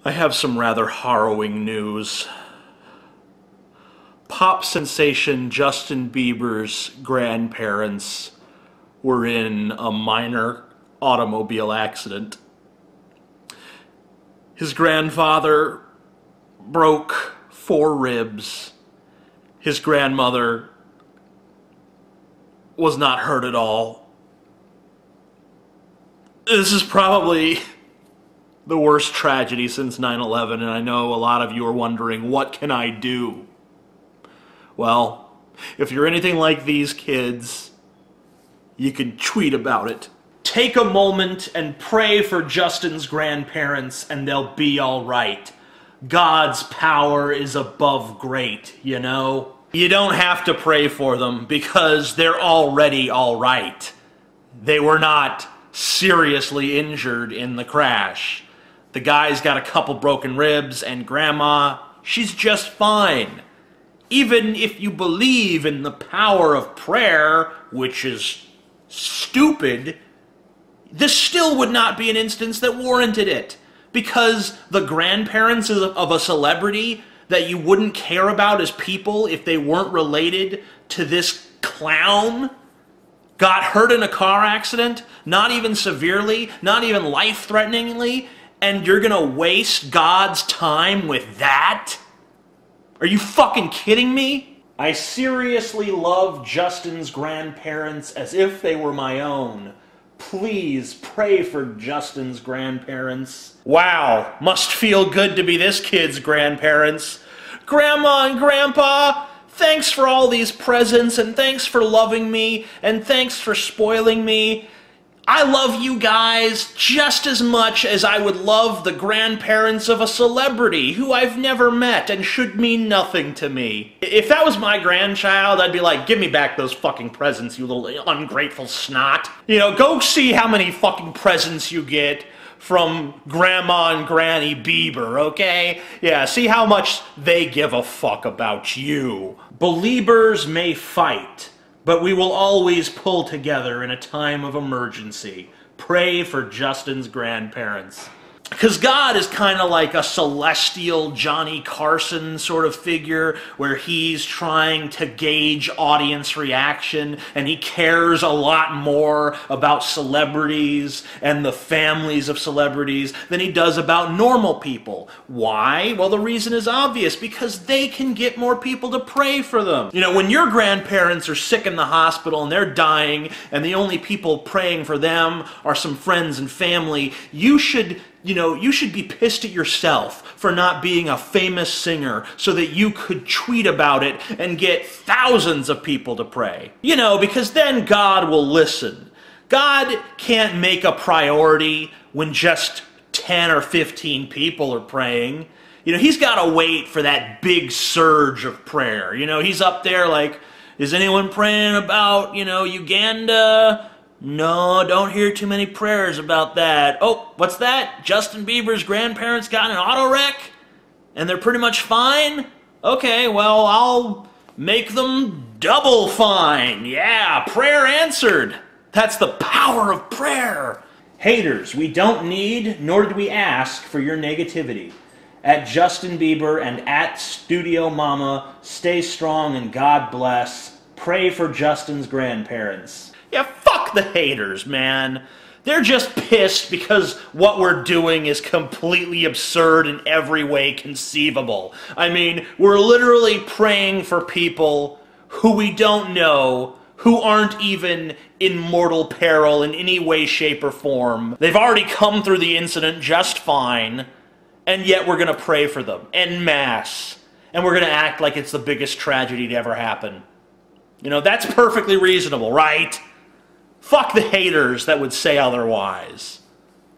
I have some rather harrowing news. Pop sensation Justin Bieber's grandparents were in a minor automobile accident. His grandfather broke 4 ribs. His grandmother was not hurt at all. This is probably the worst tragedy since 9/11, and I know a lot of you are wondering, what can I do? Well, if you're anything like these kids, you can tweet about it. Take a moment and pray for Justin's grandparents, and they'll be all right. God's power is above great, you know? You don't have to pray for them because they're already all right. They were not seriously injured in the crash. The guy's got a couple broken ribs, and Grandma, she's just fine. Even if you believe in the power of prayer, which is stupid, this still would not be an instance that warranted it. Because the grandparents of a celebrity that you wouldn't care about as people if they weren't related to this clown got hurt in a car accident, not even severely, not even life-threateningly, and you're gonna waste God's time with that? Are you fucking kidding me? I seriously love Justin's grandparents as if they were my own. Please pray for Justin's grandparents. Wow, must feel good to be this kid's grandparents. Grandma and Grandpa, thanks for all these presents, and thanks for loving me, and thanks for spoiling me. I love you guys just as much as I would love the grandparents of a celebrity who I've never met and should mean nothing to me. If that was my grandchild, I'd be like, give me back those fucking presents, you little ungrateful snot. You know, go see how many fucking presents you get from Grandma and Granny Bieber, okay? Yeah, see how much they give a fuck about you. Believers may fight, but we will always pull together in a time of emergency. Pray for Justin's grandparents. Because God is kind of like a celestial Johnny Carson sort of figure where he's trying to gauge audience reaction, and he cares a lot more about celebrities and the families of celebrities than he does about normal people. Why? Well, the reason is obvious, because they can get more people to pray for them. You know, when your grandparents are sick in the hospital and they're dying and the only people praying for them are some friends and family, you should be pissed at yourself for not being a famous singer so that you could tweet about it and get thousands of people to pray. You know, because then God will listen. God can't make a priority when just 10 or 15 people are praying. You know, he's got to wait for that big surge of prayer. You know, he's up there like, is anyone praying about, Uganda? No, don't hear too many prayers about that. Oh, what's that? Justin Bieber's grandparents got in an auto wreck? And they're pretty much fine? Okay, well, I'll make them double fine. Yeah, prayer answered. That's the power of prayer. Haters, we don't need, nor do we ask for your negativity. At Justin Bieber and at Studio Mama, stay strong and God bless. Pray for Justin's grandparents. Yeah, fuck the haters, man. They're just pissed because what we're doing is completely absurd in every way conceivable. I mean, we're literally praying for people who we don't know, who aren't even in mortal peril in any way, shape, or form. They've already come through the incident just fine, and yet we're going to pray for them en masse. And we're going to act like it's the biggest tragedy to ever happen. You know, that's perfectly reasonable, right? Fuck the haters that would say otherwise.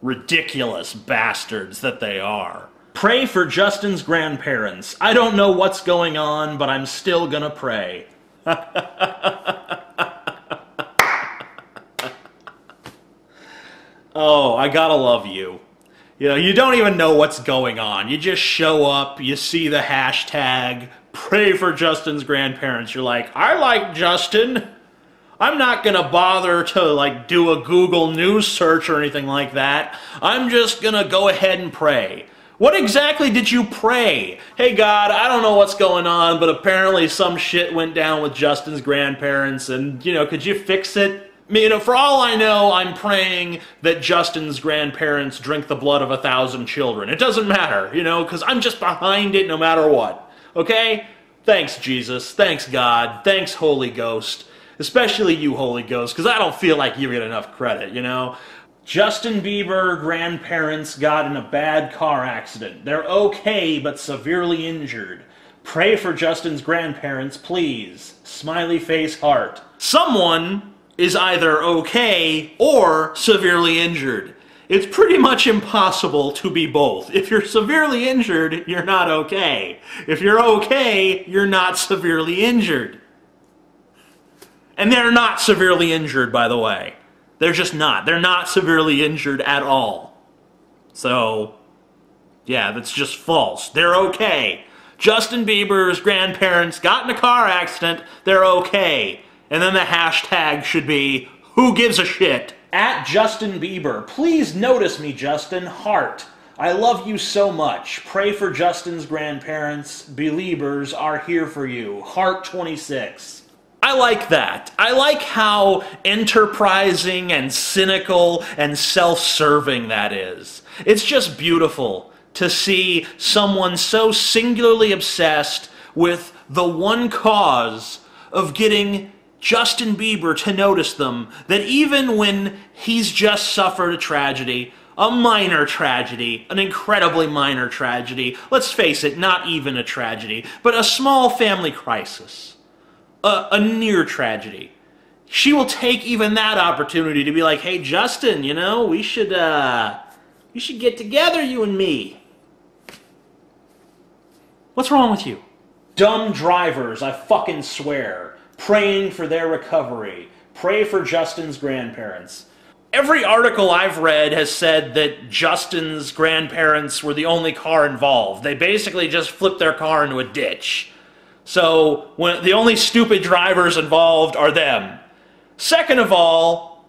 Ridiculous bastards that they are. Pray for Justin's grandparents. I don't know what's going on, but I'm still gonna pray. Oh, I gotta love you. You know, you don't even know what's going on. You just show up, you see the hashtag, pray for Justin's grandparents. You're like, I like Justin. I'm not going to bother to do a Google News search or anything like that. I'm just going to go ahead and pray. What exactly did you pray? Hey God, I don't know what's going on, but apparently some shit went down with Justin's grandparents and, could you fix it? I mean, for all I know, I'm praying that Justin's grandparents drink the blood of 1,000 children. It doesn't matter, because I'm just behind it no matter what. Okay? Thanks, Jesus. Thanks, God. Thanks, Holy Ghost. Especially you, Holy Ghost, because I don't feel like you get enough credit, Justin Bieber grandparents got in a bad car accident. They're okay, but severely injured. Pray for Justin's grandparents, please. Smiley face heart. Someone is either okay or severely injured. It's pretty much impossible to be both. If you're severely injured, you're not okay. If you're okay, you're not severely injured. And they're not severely injured, by the way. They're just not. They're not severely injured at all. So, yeah, that's just false. They're okay. Justin Bieber's grandparents got in a car accident. They're okay. And then the hashtag should be, who gives a shit? At Justin Bieber. Please notice me, Justin. Heart. I love you so much. Pray for Justin's grandparents. Beliebers are here for you. Heart 26. I like that. I like how enterprising and cynical and self-serving that is. It's just beautiful to see someone so singularly obsessed with the one cause of getting Justin Bieber to notice them, that even when he's just suffered a tragedy, a minor tragedy, an incredibly minor tragedy, let's face it, not even a tragedy, but a small family crisis, a near tragedy, she will take even that opportunity to be like, hey, Justin, we should get together, you and me. What's wrong with you? Dumb drivers, I fucking swear. Praying for their recovery. Pray for Justin's grandparents. Every article I've read has said that Justin's grandparents were the only car involved. They basically just flipped their car into a ditch. So, the only stupid drivers involved are them. Second of all,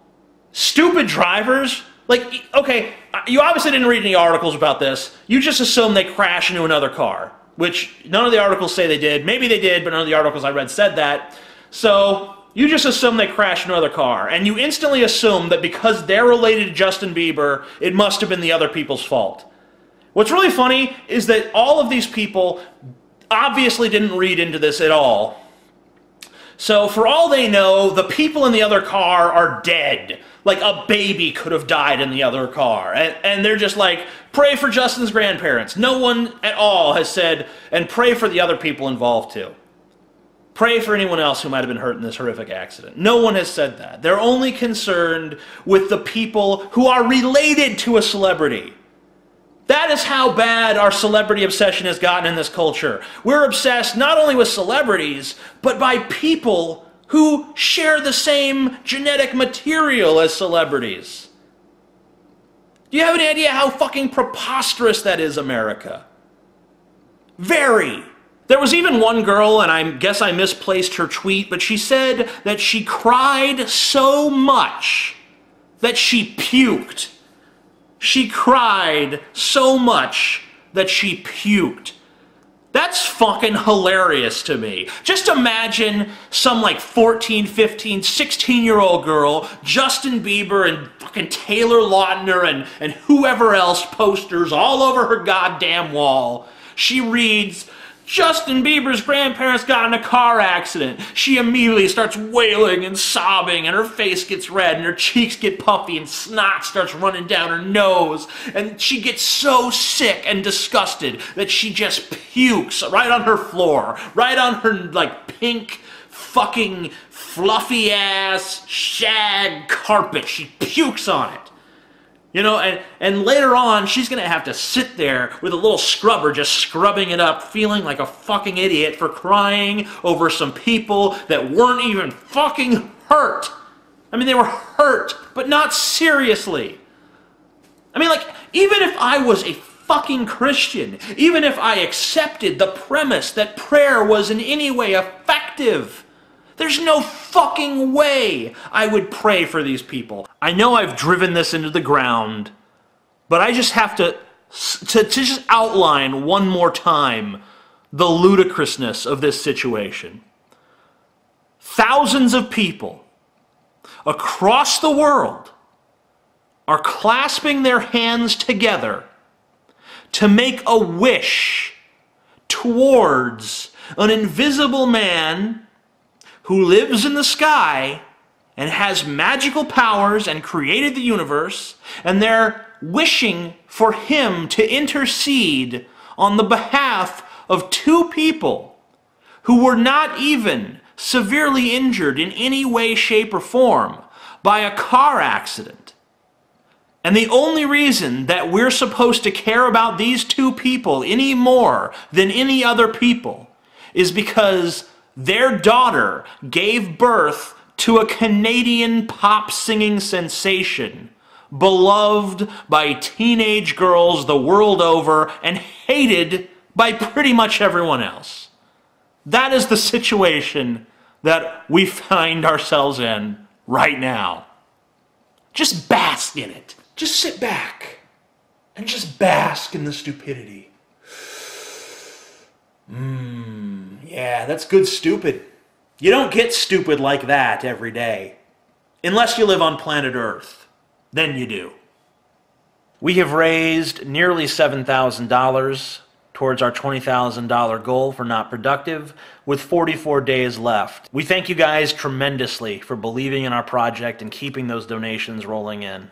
stupid drivers? Like, okay, you obviously didn't read any articles about this. You just assume they crash into another car, which none of the articles say they did. Maybe they did, but none of the articles I read said that. So, you just assume they crashed into another car, and you instantly assume that because they're related to Justin Bieber, it must have been the other people's fault. What's really funny is that all of these people obviously didn't read into this at all. So, for all they know, the people in the other car are dead. Like, a baby could have died in the other car. And they're just like, pray for Justin's grandparents. No one at all has said, and pray for the other people involved too. Pray for anyone else who might have been hurt in this horrific accident. No one has said that. They're only concerned with the people who are related to a celebrity. That is how bad our celebrity obsession has gotten in this culture. We're obsessed not only with celebrities, but by people who share the same genetic material as celebrities. Do you have any idea how fucking preposterous that is, America? Very. There was even one girl, and I guess I misplaced her tweet, but she said that she cried so much that she puked. She cried so much that she puked. That's fucking hilarious to me. Just imagine some like 14, 15, 16-year-old girl, Justin Bieber and fucking Taylor Lautner and whoever else posters all over her goddamn wall. She reads, Justin Bieber's grandparents got in a car accident. She immediately starts wailing and sobbing, and her face gets red, and her cheeks get puffy, and snot starts running down her nose. And she gets so sick and disgusted that she just pukes right on her floor, right on her, like, pink, fucking, fluffy-ass shag carpet. She pukes on it. And later on, she's going to have to sit there with a little scrubber just scrubbing it up, feeling like a fucking idiot for crying over some people that weren't even fucking hurt. I mean, they were hurt, but not seriously. I mean, like, even if I was a fucking Christian, even if I accepted the premise that prayer was in any way effective, there's no fucking way I would pray for these people. I know I've driven this into the ground, but I just have to to just outline one more time the ludicrousness of this situation. Thousands of people across the world are clasping their hands together to make a wish towards an invisible man who lives in the sky and has magical powers and created the universe, and they're wishing for him to intercede on the behalf of two people who were not even severely injured in any way, shape, or form by a car accident. And the only reason that we're supposed to care about these two people any more than any other people is because their daughter gave birth to a Canadian pop singing sensation, beloved by teenage girls the world over and hated by pretty much everyone else. That is the situation that we find ourselves in right now. Just bask in it. Just sit back and just bask in the stupidity. Yeah, that's good stupid. You don't get stupid like that every day. Unless you live on planet Earth. Then you do. We have raised nearly $7,000 towards our $20,000 goal for Not Productive, with 44 days left. We thank you guys tremendously for believing in our project and keeping those donations rolling in.